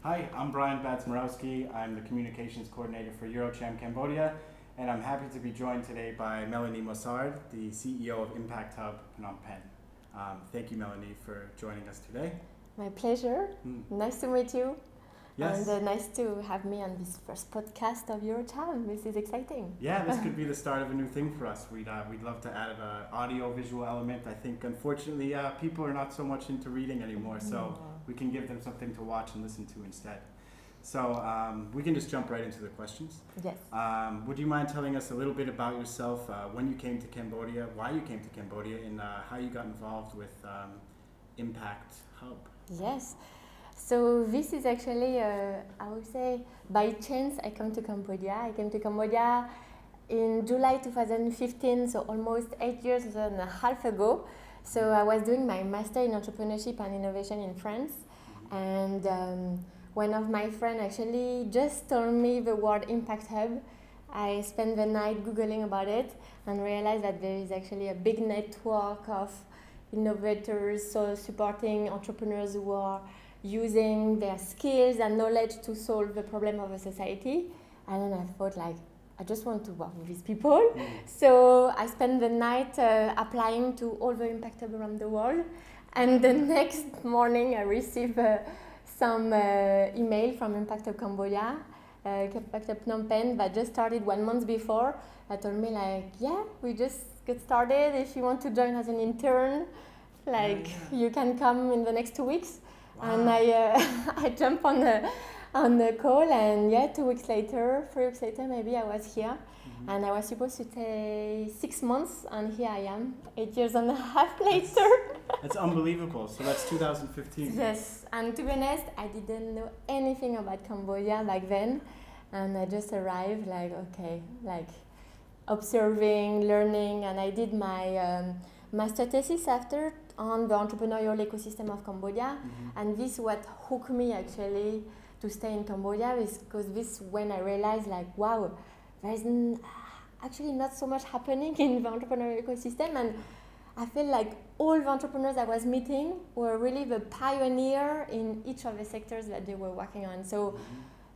Hi, I'm Badzmierowski. I'm the communications coordinator for EuroCham Cambodia, and I'm happy to be joined today by Melanie Mossard, the CEO of Impact Hub Phnom Penh. Thank you, Melanie, for joining us today. My pleasure. Nice to meet you. Yes. And nice to have me on this first podcast of EuroCham. This is exciting. Yeah, this could be the start of a new thing for us. We'd love to add an audio-visual element. I think, unfortunately, people are not so much into reading anymore, so we can give them something to watch and listen to instead. So we can just jump right into the questions. Yes. Would you mind telling us a little bit about yourself, when you came to Cambodia, why you came to Cambodia, and how you got involved with Impact Hub? Yes. So this is actually, I would say, by chance I come to Cambodia. I came to Cambodia in July 2015, so almost 8 years and a half ago. So I was doing my master in entrepreneurship and innovation in France, and one of my friends actually just told me the word Impact Hub. I spent the night Googling about it and realized that there is actually a big network of innovators, so supporting entrepreneurs who are using their skills and knowledge to solve the problem of a society. And then I thought, I just want to work with these people. So I spent the night applying to all the Impact Hub around the world. And the next morning I received some email from Impact Hub Cambodia, Impact Hub Phnom Penh, that just started 1 month before. They told me yeah, we just get started. If you want to join as an intern, you can come in the next 2 weeks. Wow. And I jumped on the call, and 2 weeks later, 3 weeks later, maybe I was here. And I was supposed to stay 6 months, and here I am, 8 years and a half later. That's unbelievable. So that's 2015. Yes, and to be honest, I didn't know anything about Cambodia back then, and I just arrived observing, learning, and I did my master thesis after on the entrepreneurial ecosystem of Cambodia, and this is what hooked me actually to stay in Cambodia, because this when I realized wow, there's actually not so much happening in the entrepreneurial ecosystem, and I feel like all the entrepreneurs I was meeting were really the pioneer in each of the sectors that they were working on. So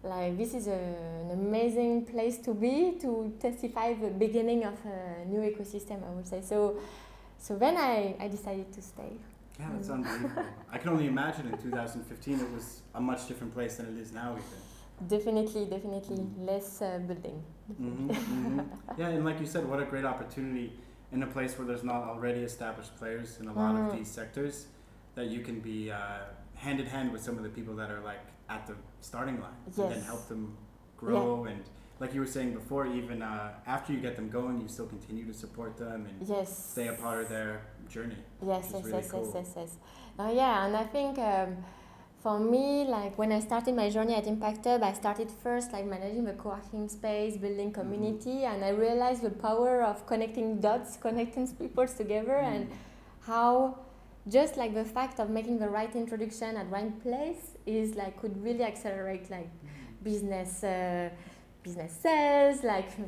this is an amazing place to be, to testify the beginning of a new ecosystem, I would say. So then I decided to stay. Yeah, that's unbelievable. I can only imagine in 2015 it was a much different place than it is now, even. Definitely. Less building. Yeah, and like you said, what a great opportunity in a place where there's not already established players in a lot of these sectors, that you can be hand in hand with some of the people that are at the starting line. Yes. And then help them grow. And like you were saying before, even after you get them going, you still continue to support them and stay a part of their journey. Yes. Cool. And I think for me, when I started my journey at Impact Hub, I started first managing the co-working space, building community, and I realized the power of connecting dots, connecting people together, and how just the fact of making the right introduction at right place is could really accelerate business sales,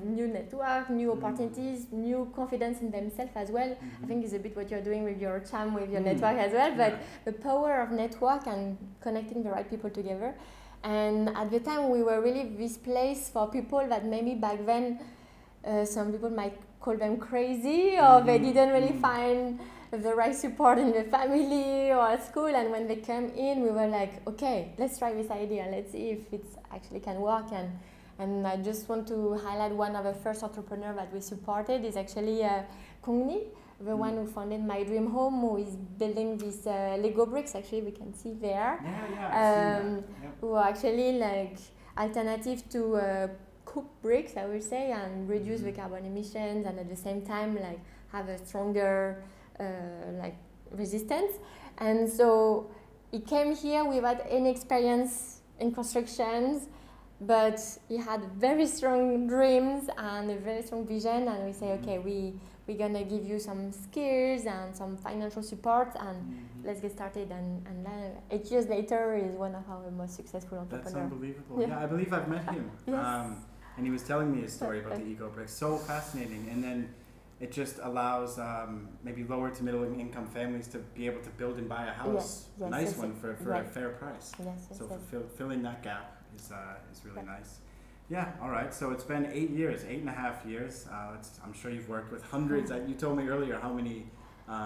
new network, new opportunities, new confidence in themselves as well. I think it's a bit what you're doing with your EuroCham, with your network as well, but the power of network and connecting the right people together. And at the time we were really this place for people that maybe back then some people might call them crazy, or they didn't really find the right support in the family or at school, and when they came in we were okay, let's try this idea, let's see if it actually can work. And I just want to highlight one of the first entrepreneurs that we supported is actually Kung Ni, the one who founded My Dream Home, who is building these Lego bricks, actually we can see there. Who are actually alternative to cook bricks, I would say, and reduce the carbon emissions, and at the same time have a stronger resistance. And so he came here without any experience in constructions, but he had very strong dreams and a very strong vision, and we say, okay, we're gonna give you some skills and some financial support, and let's get started. And 8 years later is one of our most successful entrepreneurs. That's unbelievable. Yeah, I believe I've met him. Yes. And he was telling me a story about the eco bricks. So fascinating. And then it just allows maybe lower to middle income families to be able to build and buy a house, a nice one for a fair price. So filling that gap is really nice. Yeah, all right. So it's been 8 years, 8.5 years. I'm sure you've worked with hundreds. You told me earlier how many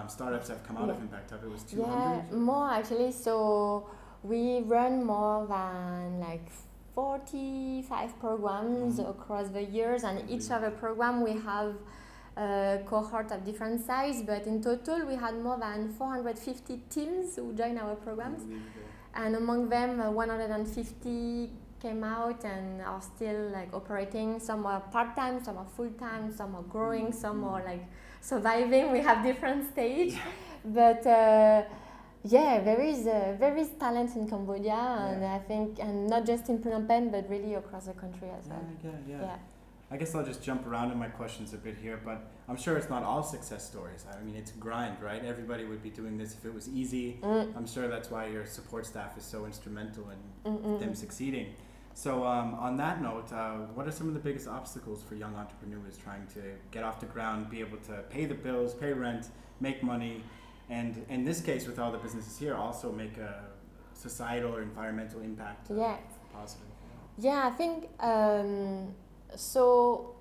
startups have come out of Impact Hub. It was 200? Yeah, more actually. So we run more than like 45 programs across the years, and each of the program we have a cohort of different size, but in total we had more than 450 teams who joined our programs, and among them 150 came out and are still like operating. Some are part-time, some are full-time, some are growing, some are like surviving. We have different stages, but there is talent in Cambodia, and I think, and not just in Phnom Penh, but really across the country as well. Yeah. I guess I'll just jump around in my questions a bit here, but I'm sure it's not all success stories. I mean, it's a grind, right? Everybody would be doing this if it was easy. I'm sure that's why your support staff is so instrumental in them succeeding. So on that note, what are some of the biggest obstacles for young entrepreneurs trying to get off the ground, be able to pay the bills, pay rent, make money, and in this case with all the businesses here, also make a societal or environmental impact positive? Yeah, I think so.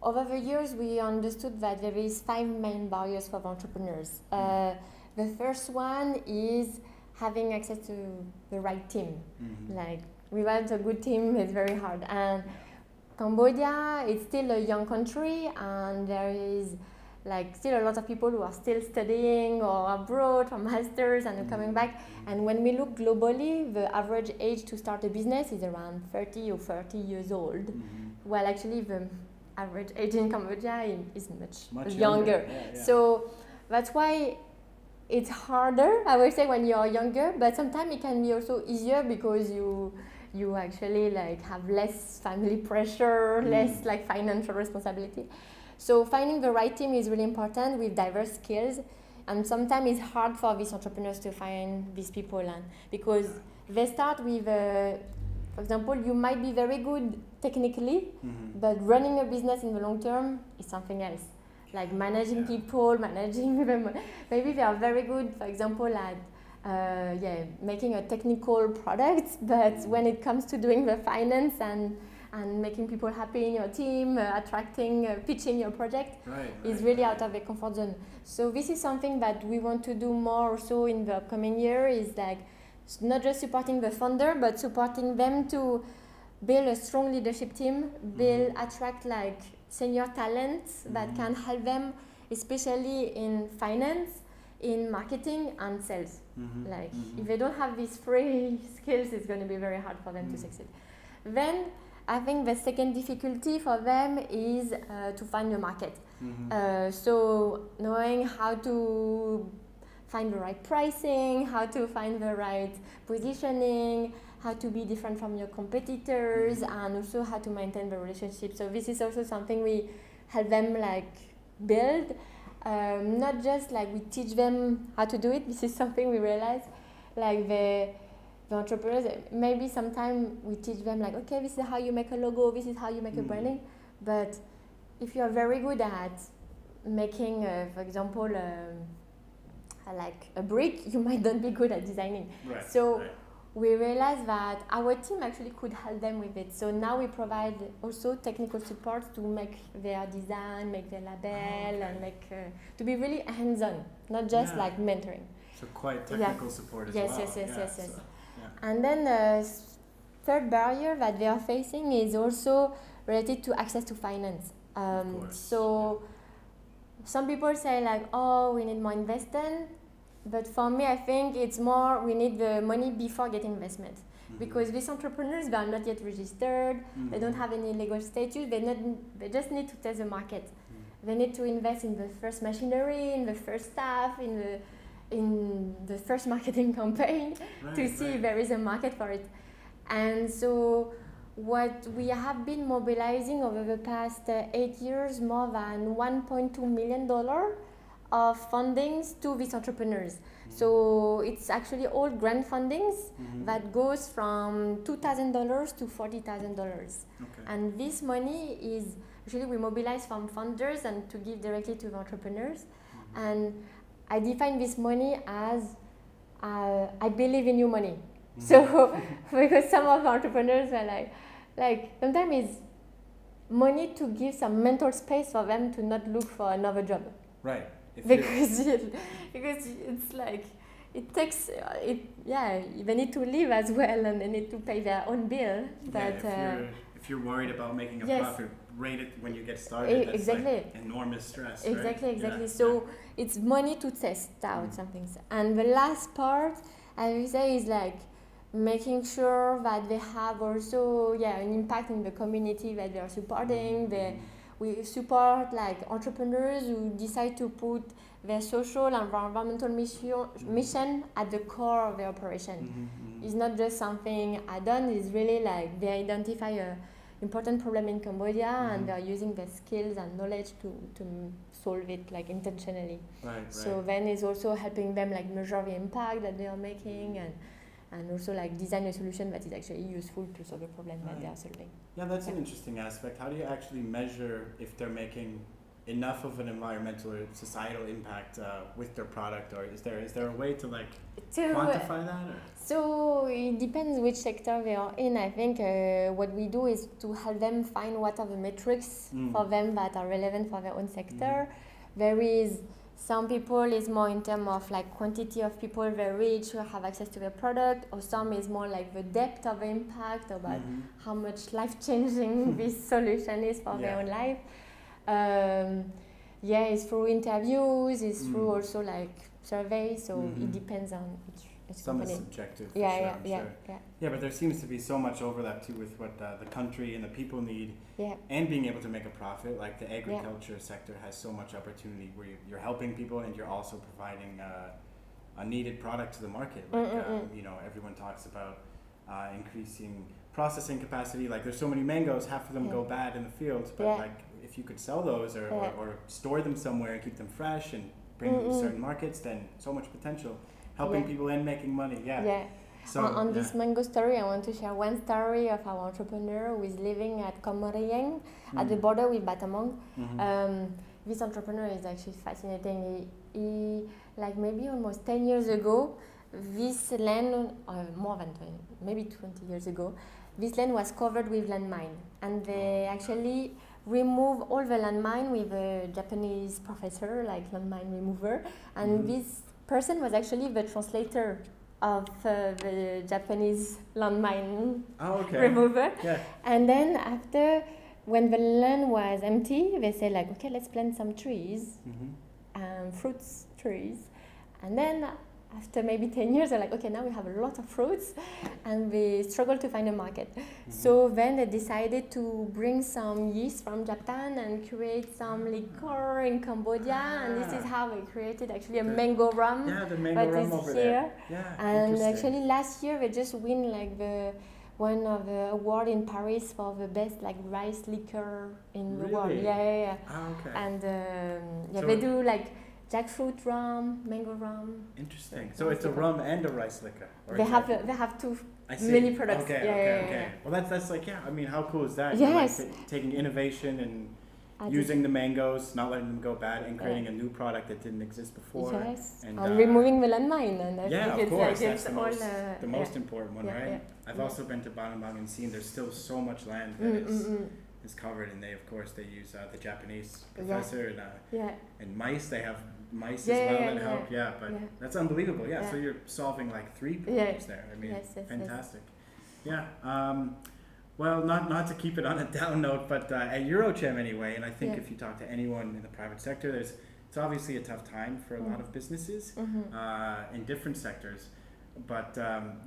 Over the years, we understood that there is 5 main barriers for entrepreneurs. The first one is having access to the right team. Like, without a good team, it's very hard. And Cambodia, it's still a young country, and there is like still a lot of people who are still studying or abroad for masters and are coming back. And when we look globally, the average age to start a business is around 30 or 40 years old. Well, actually, the average age in Cambodia is much younger. So that's why it's harder, I would say, when you're younger, but sometimes it can be also easier because you actually like have less family pressure, less like financial responsibility. So finding the right team is really important with diverse skills, and sometimes it's hard for these entrepreneurs to find these people, and because they start with, for example, you might be very good technically, but running a business in the long term is something else. Like managing people, managing them. Maybe they are very good, for example, at making a technical product, but when it comes to doing the finance and making people happy in your team, attracting, pitching your project is really out of the comfort zone. So this is something that we want to do more also in the upcoming year, is like not just supporting the founder, but supporting them to build a strong leadership team, attract like senior talents that can help them, especially in finance, in marketing and sales. If they don't have these 3 skills, it's going to be very hard for them to succeed. Then I think the second difficulty for them is to find the market. So knowing how to find the right pricing, how to find the right positioning, how to be different from your competitors, and also how to maintain the relationship. So this is also something we help them like build. Not just like we teach them how to do it. This is something we realize, like the entrepreneurs, maybe sometimes we teach them like, okay, this is how you make a logo, this is how you make a branding. But if you are very good at making, for example, like a brick, you might not be good at designing. We realized that our team actually could help them with it. So now we provide also technical support to make their design, make their label, and make to be really hands-on, not just like mentoring. So quite technical support as well. Yes. And then the third barrier that they are facing is also related to access to finance. So some people say like, oh, we need more investment. But for me, I think it's more we need the money before getting investment. Because these entrepreneurs, they are not yet registered, they don't have any legal status, they just need to test the market. They need to invest in the first machinery, in the first staff, in the first marketing campaign to see if there is a market for it. And so what we have been mobilizing over the past 8 years, more than $1.2 million of fundings to these entrepreneurs. So it's actually all grant fundings that goes from $2,000 to $40,000. And this money is usually we mobilize from funders and to give directly to the entrepreneurs. And I define this money as I believe in your money. So because some of the entrepreneurs are like sometimes it's money to give some mental space for them to not look for another job. Right. Because it's like it takes they need to live as well and they need to pay their own bill. But if you're worried about making a profit, rate it when you get started. That's exactly. like enormous stress. Exactly. Right? So it's money to test out some things. And the last part, I would say, is like making sure that they have also an impact in the community that they are supporting. We support like entrepreneurs who decide to put their social and environmental mission at the core of their operation. It's not just something add-on, it's really like they identify a important problem in Cambodia and they're using their skills and knowledge to solve it like intentionally. So then it's also helping them like measure the impact that they are making and also like design a solution that is actually useful to solve a problem that they are solving. Yeah, that's an interesting aspect. How do you actually measure if they're making enough of an environmental or societal impact with their product, or is there a way to like quantify that? Or? So it depends which sector they are in. I think what we do is to help them find what are the metrics for them that are relevant for their own sector. There is some people is more in terms of like quantity of people they reach who have access to the product, or some is more like the depth of the impact about how much life-changing this solution is for their own life. It's through interviews, it's through also like surveys, so it depends on each some company. is subjective, for sure. Yeah, but there seems to be so much overlap too with what the country and the people need, and being able to make a profit. Like the agriculture sector has so much opportunity where you're helping people and you're also providing a needed product to the market. Like everyone talks about increasing processing capacity. Like there's so many mangoes, half of them go bad in the fields, but like if you could sell those or store them somewhere and keep them fresh and bring them to certain markets, then so much potential. Helping people and making money, So on this mango story, I want to share one story of our entrepreneur who is living at Cambodia at the border with Batamang. This entrepreneur is actually fascinating. He like maybe almost 10 years ago, this land, more than 20, maybe 20 years ago, this land was covered with landmine, and they actually remove all the landmine with a Japanese professor, like landmine remover, and this person was actually the translator of the Japanese landmine remover. And then after, when the land was empty, they said like, okay, let's plant some trees, fruits trees. And then after maybe 10 years, they're like, okay, now we have a lot of fruits, and we struggle to find a market. So then they decided to bring some yeast from Japan and create some liquor in Cambodia, and this is how they created actually a mango rum. The mango rum over there. And actually last year they just win like one of the award in Paris for the best like rice liquor in the world. And so they do like jackfruit rum, mango rum. Interesting. So it's a rum and a rice liquor. They have two many products. Okay. Well, that's like I mean, how cool is that? Yes. Like taking innovation and using the mangoes, not letting them go bad, and creating a new product that didn't exist before. Yes. And removing the landmine, and I think of course, that's the most important one, right? I've also been to Badzmierowski and seen there's still so much land that is covered, and they use the Japanese professor and mice. They have mice as well that help. But that's unbelievable. So you're solving like 3 problems there. I mean, fantastic. Well, not to keep it on a down note, but at EuroCham anyway, and I think if you talk to anyone in the private sector, it's obviously a tough time for a lot of businesses in different sectors. But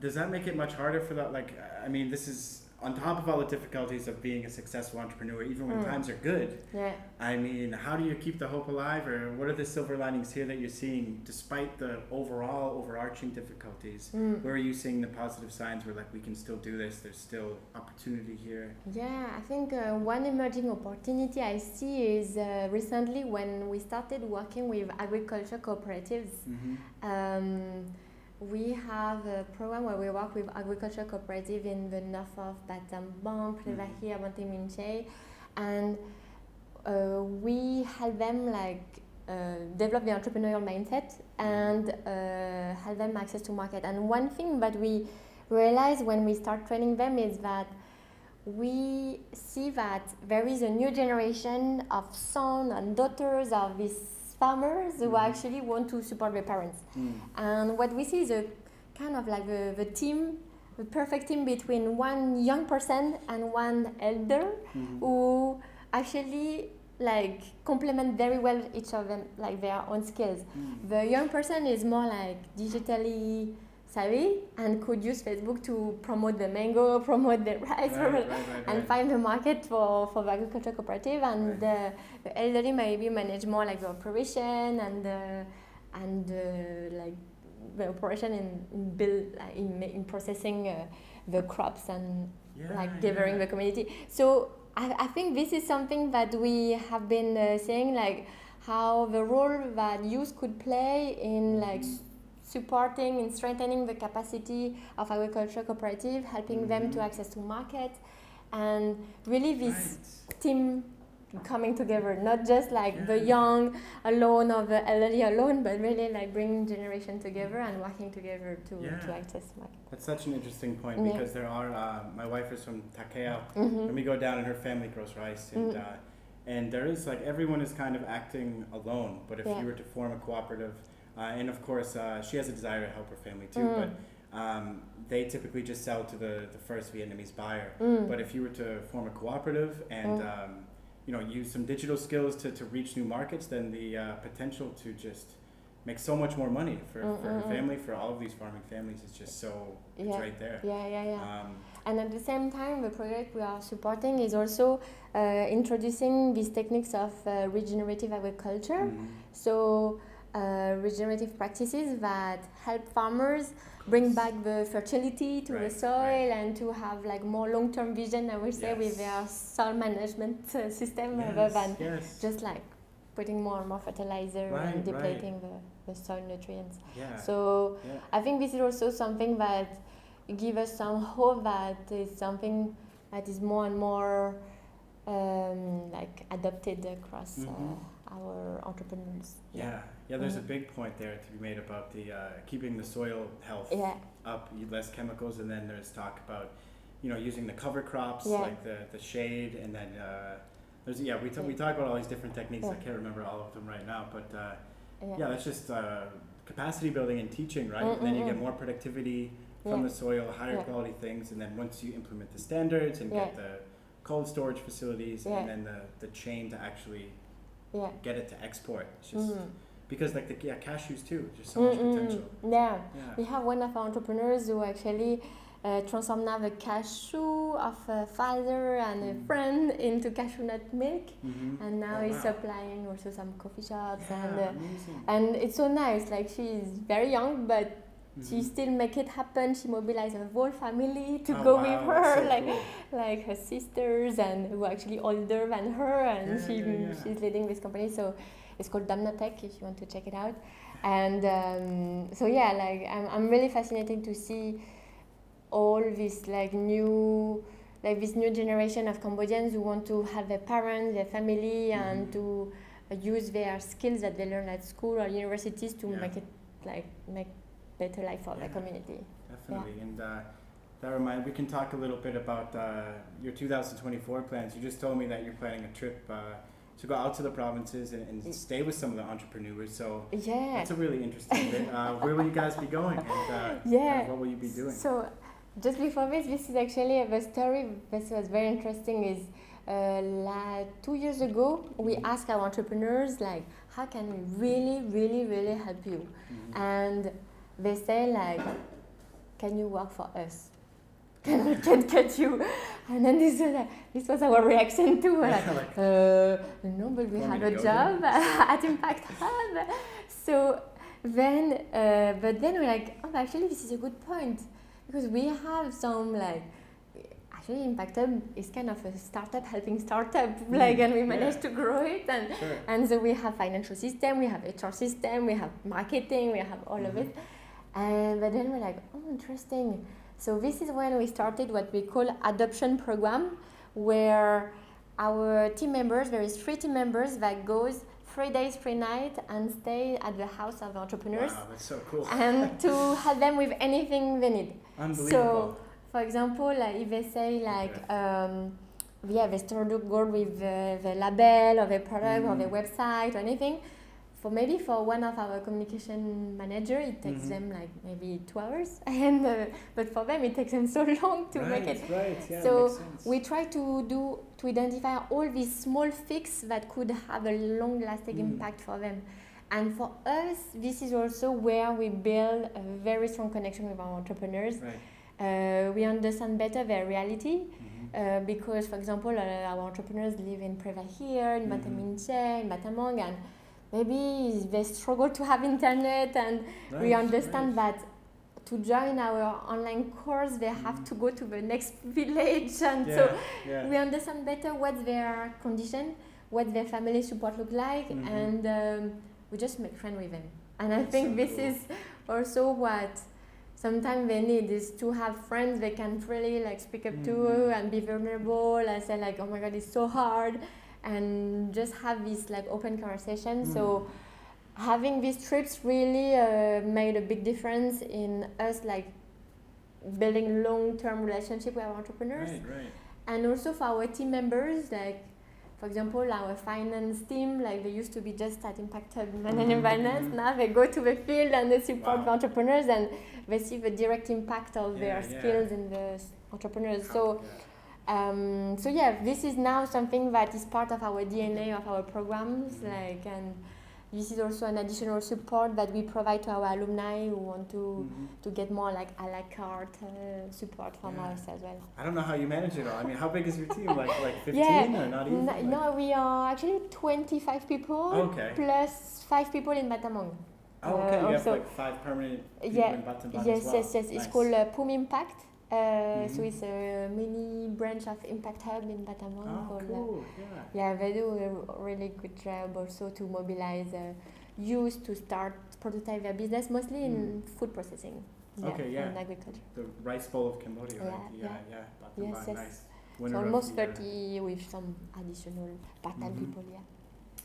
does that make it much harder for that? Like, I mean, this is on top of all the difficulties of being a successful entrepreneur, even when times are good. I mean, how do you keep the hope alive, or what are the silver linings here that you're seeing despite the overarching difficulties? Where are you seeing the positive signs where like we can still do this, there's still opportunity here? I think one emerging opportunity I see is recently when we started working with agriculture cooperatives. We have a program where we work with agriculture cooperative in the north of Battambang, Prevahir, Monteminche, and we help them develop the entrepreneurial mindset and help them access to market. And one thing that we realize when we start training them is that we see that there is a new generation of sons and daughters of these farmers who actually want to support their parents. And what we see is a kind of like the team, the perfect team between one young person and one elder who actually complement very well each of them, their own skills. The young person is more digitally savvy and could use Facebook to promote the mango, promote the rice, and find the market for the agriculture cooperative. And the elderly maybe manage more the operation and the operation in processing the crops and gathering the community. So I think this is something that we have been saying, how the role that youth could play in supporting and strengthening the capacity of agriculture cooperative, helping them to access to market, and really this team coming together, not just the young alone or the elderly alone, but really bringing generation together and working together to access market. That's such an interesting point because there are, my wife is from Takeo, and we go down and her family grows rice, and there is everyone is kind of acting alone, but if you were to form a cooperative, and of course she has a desire to help her family too, but they typically just sell to the first Vietnamese buyer. But if you were to form a cooperative and use some digital skills to reach new markets, then the potential to just make so much more money for her family, for all of these farming families, is just so, it's right there. And at the same time, the project we are supporting is also introducing these techniques of regenerative agriculture. So regenerative practices that help farmers bring back the fertility to the soil and to have more long-term vision, I would say, with their soil management system rather than just putting more and more fertilizer and depleting the soil nutrients. So I think this is also something that gives us some hope that is something that is more and more adopted across our entrepreneurs. There's a big point there to be made about the keeping the soil health up, less chemicals, and then there's talk about using the cover crops like the shade, and then there's we talk about all these different techniques. I can't remember all of them right now, but that's just capacity building and teaching, right? And then you get more productivity from the soil, higher quality things, and then once you implement the standards and get the cold storage facilities, and then the chain to actually get it to export. It's just because the cashews too, just so much potential. We have one of our entrepreneurs who actually transformed now the cashew of a father and a friend into cashew nut milk, and now he's supplying also some coffee shops, and it's so nice. She's very young, but she still make it happen. She mobilized her whole family to go with her, so cool. Her sisters, and who are actually older than her, and she's leading this company. So it's called Damnatech if you want to check it out. And I'm really fascinated to see all this new generation of Cambodians who want to have their parents, their family, and to use their skills that they learn at school or universities to make it make better life for the community. Definitely. And that reminds, we can talk a little bit about your 2024 plans. You just told me that you're planning a trip to go out to the provinces and stay with some of the entrepreneurs. So that's a really interesting bit. Where will you guys be going? And kind of what will you be doing? So just before this is actually the story that was very interesting is 2 years ago, we asked our entrepreneurs, how can we really, really, really help you? And they say, can you work for us? Can we get you? And then this was our reaction too. No, but we have a job at Impact Hub. So then, but then we're actually this is a good point, because we have some actually Impact Hub is kind of a startup helping startup, and we managed to grow it, and so we have financial system, we have HR system, we have marketing, we have all of it. But then we're interesting. So this is when we started what we call adoption program, where our team members, there is 3 team members that goes 3 days, 3 nights and stay at the house of entrepreneurs. Wow, that's so cool. And to help them with anything they need. Unbelievable. So, for example, like if they say like, they start to go with the label or the product or the website or anything, for one of our communication manager, it takes them like maybe 2 hours, and but for them it takes them so long to make it. Right, yeah, So makes sense. we try to identify all these small fixes that could have a long-lasting impact for them. And for us, this is also where we build a very strong connection with our entrepreneurs. Right. We understand better their reality. Because, for example, our entrepreneurs live in Preva here, in Vosumtey Seng, in Batamang, and maybe they struggle to have internet, and we understand that to join our online course, they have to go to the next village, and we understand better what their condition, what their family support look like, and we just make friends with them. And I think this is also what sometimes they need, is to have friends they can really like speak up to and be vulnerable and say like, oh my God, it's so hard, and just have this like open conversation. So having these trips really made a big difference in us like building long-term relationship with our entrepreneurs. Right. And also for our team members, like for example, our finance team, like they used to be just at Impact Hub managing finance. Now they go to the field and they support the entrepreneurs, and they see the direct impact of their skills in the entrepreneurs. So this is now something that is part of our DNA of our programs, like, and this is also an additional support that we provide to our alumni who want to get more like a la carte support from us as well. I don't know how you manage it all. I mean, how big is your team? Like 15 or not even? No, we are actually 25 people plus 5 people in Batamang. Oh, okay. You have like 5 permanent people in Batamang as well. Yes. It's called Pum Impact. So it's a mini branch of Impact Hub in Batamang. Oh, cool. They do a really good job also to mobilize youth to start prototype their business, mostly in food processing. In agriculture. The rice bowl of Cambodia, right? Yes. Nice. So almost 30 with some additional part-time people.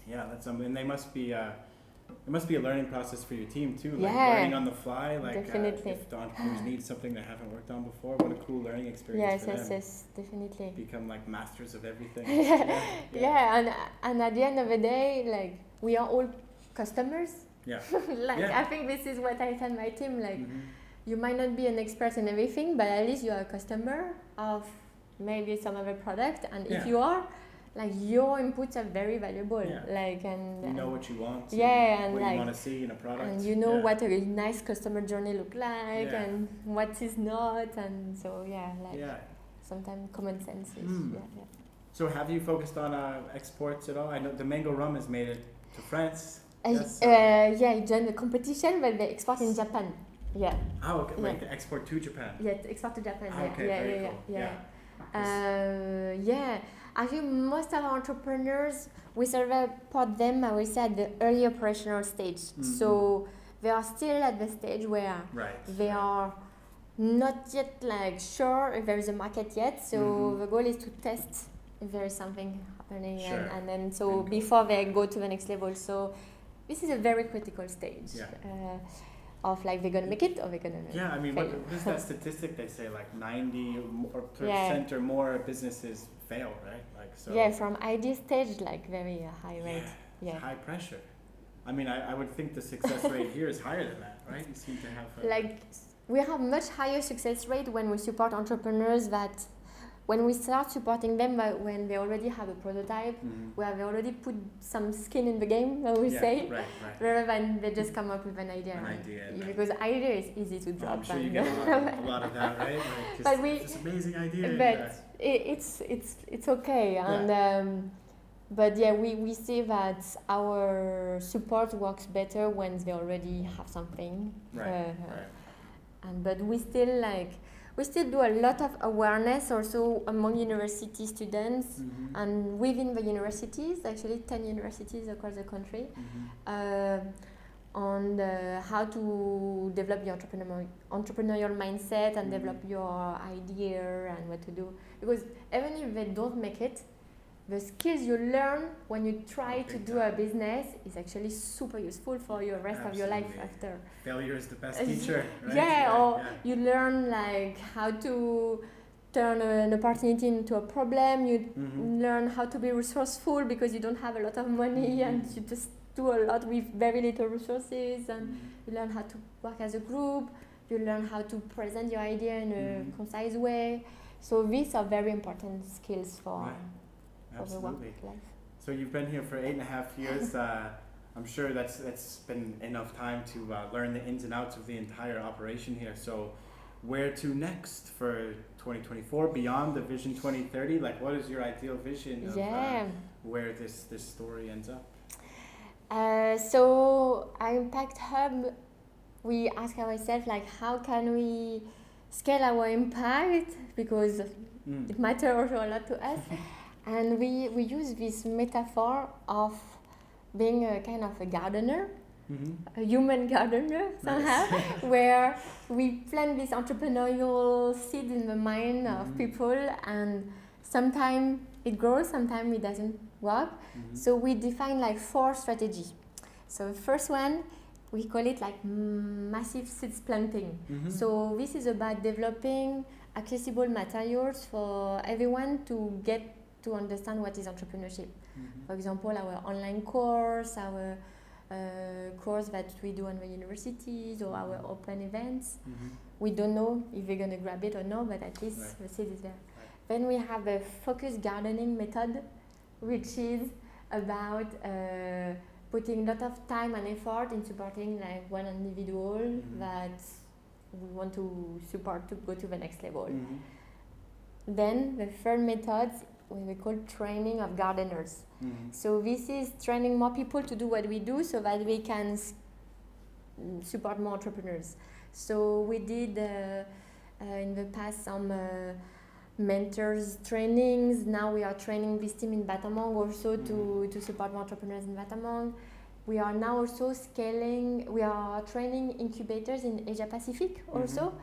Yeah, that's and they must be. It must be a learning process for your team too, like learning on the fly. Like definitely. If the entrepreneurs need something they haven't worked on before, what a cool learning experience for them. Yes, definitely. Become like masters of everything. And at the end of the day, like we are all customers. I think this is what I tell my team. Like you might not be an expert in everything, but at least you are a customer of maybe some other product, and if you are, like your inputs are very valuable. Like and you know what you want. And what like you want to see in a product. And you know what a nice customer journey look like and what is not, and so sometimes common sense is So have you focused on exports at all? I know the mango rum has made it to France. It joined the competition, but they export in Japan. Oh, okay. Like the export to Japan. Export to Japan. Okay, cool. I think most of our entrepreneurs, we support them, I would say, at the early operational stage. So they are still at the stage where they are not yet like sure if there is a market yet. So the goal is to test if there is something happening, and then before they go to the next level. So this is a very critical stage. Of like they're gonna make it or they're gonna I mean, what is that statistic? They say like 90% or more businesses fail, right? Like so. From idea stage, like very high rate. It's high pressure. I mean, I would think the success rate here is higher than that, right? You seem to have we have much higher success rate when we support entrepreneurs that. When we start supporting them, when they already have a prototype, where they already put some skin in the game, I would say, rather than they just come up with an idea. Because idea is easy to drop. I'm sure you get a lot of that, right? Like, this amazing idea. But it's okay, and we see that our support works better when they already have something. But we still do a lot of awareness also among university students and within the universities, actually 10 universities across the country, on how to develop your entrepreneurial mindset and develop your idea and what to do. Because even if they don't make it, the skills you learn when you try to Big do time. a business is actually super useful for your rest of your life Absolutely. after. Failure is the best teacher, right? Yeah, or you learn like how to turn an opportunity into a problem. You learn how to be resourceful because you don't have a lot of money and you just do a lot with very little resources, and you learn how to work as a group. You learn how to present your idea in a concise way. So these are very important skills for the work life. So you've been here for 8.5 years. I'm sure that's been enough time to learn the ins and outs of the entire operation here. So where to next for 2024 beyond the Vision 2030? Like, what is your ideal vision of where this story ends up? So our Impact Hub, we ask ourselves like, how can we scale our impact, because it matters a lot to us. And we use this metaphor of being a kind of a gardener, a human gardener somehow, where we plant this entrepreneurial seed in the mind of people, and sometimes it grows, sometimes it doesn't work. So we define like 4 strategies. So the first one, we call it like massive seeds planting. So this is about developing accessible materials for everyone to get to understand what is entrepreneurship. For example, our online course, our course that we do on the universities, or our open events. We don't know if we're going to grab it or not, but at least the seed is there. Then we have a focused gardening method, which is about putting a lot of time and effort in supporting like one individual that we want to support to go to the next level. Then the third method we call training of gardeners. So this is training more people to do what we do so that we can support more entrepreneurs. So we did in the past some mentors trainings. Now we are training this team in Batamang also to support more entrepreneurs in Batamang. We are now also scaling, we are training incubators in Asia Pacific also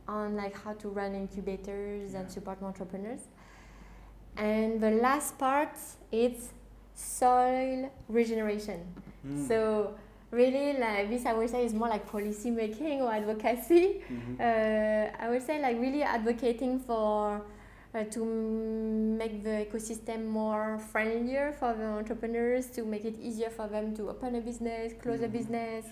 on like how to run incubators and support more entrepreneurs. And the last part is soil regeneration. So really like this I would say is more like policy making or advocacy. I would say like really advocating for to make the ecosystem more friendlier for the entrepreneurs, to make it easier for them to open a business, close a business,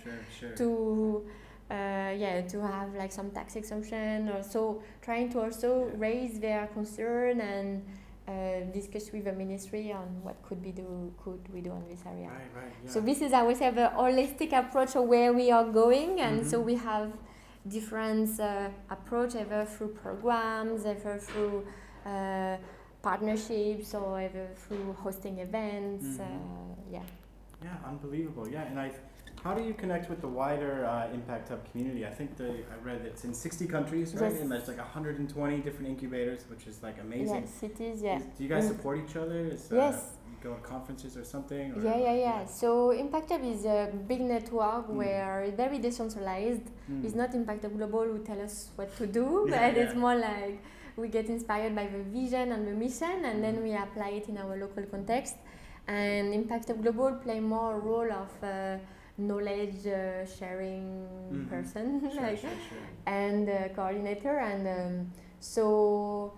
to to have like some tax exemption, or so trying to also raise their concern and discuss with the ministry on what could we do on this area. So this is, I would say, the holistic approach of where we are going, and so we have different approach, either through programs, either through partnerships, or either through hosting events. Unbelievable. And how do you connect with the wider Impact Hub community? I think I read it's in 60 countries, right? And there's like 120 different incubators, which is like amazing. Cities, Do you guys support each other? Yes. You go to conferences or something? Or So Impact Hub is a big network where it's very decentralized. It's not Impact Hub Global who tell us what to do, but it's more like we get inspired by the vision and the mission, and then we apply it in our local context. And Impact Hub Global play more a role of knowledge sharing person and coordinator, and so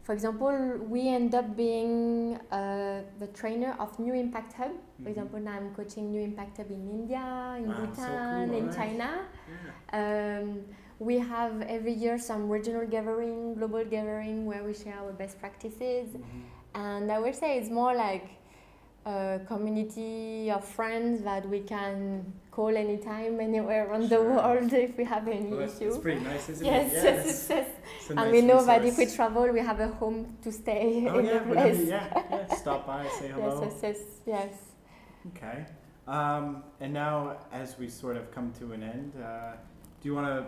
for example we end up being the trainer of New Impact Hub. For example, now I'm coaching New Impact Hub in India, in Bhutan, so cool. in China. We have every year some regional gathering, global gathering, where we share our best practices, and I would say it's more like a community of friends that we can call anytime, anywhere around the world if we have any issue. It's pretty nice, isn't it? Yes. And nice we know resource. That if we travel, we have a home to stay in the place. Stop by, say hello. Yes. Okay. And now, as we sort of come to an end, do you want to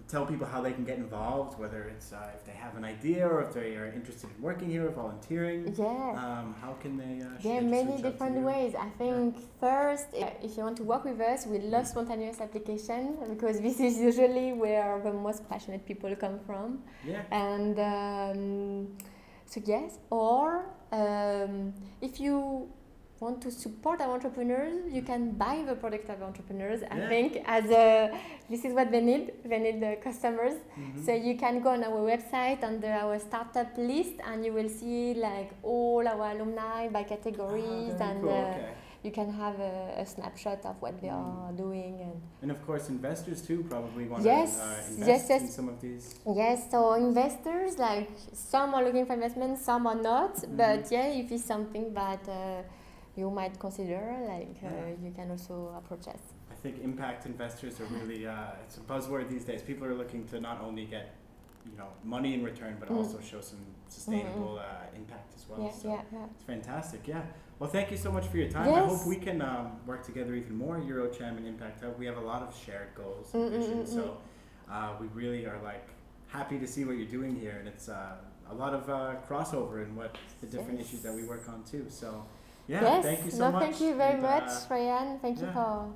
tell people how they can get involved, whether it's if they have an idea or if they are interested in working here or volunteering? How can they there are many different ways. I think first, if you want to work with us, we love spontaneous application, because this is usually where the most passionate people come from. And So yes, or if you want to support our entrepreneurs, you can buy the product of entrepreneurs. I think this is what they need. They need the customers. Mm-hmm. So you can go on our website under our startup list, and you will see like all our alumni by categories, and cool. Okay. you can have a snapshot of what they are doing. And of course, investors too probably want Yes, to invest yes. in some of these. Yes, so investors, like some are looking for investment, some are not. But yeah, if it's something that you might consider, like you can also approach us. I think impact investors are really it's a buzzword these days. People are looking to not only get money in return, but also show some sustainable impact as well. It's fantastic. Yeah. Well, thank you so much for your time. Yes. I hope we can work together even more. EuroCham and Impact Hub. We have a lot of shared goals and visions. So we really are like happy to see what you're doing here, and it's a lot of crossover in what the different issues that we work on too. So. Yeah, thank you so much. Thank you very much, Ryan. Thank you for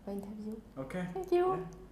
the interview. Okay. Thank you. Yeah.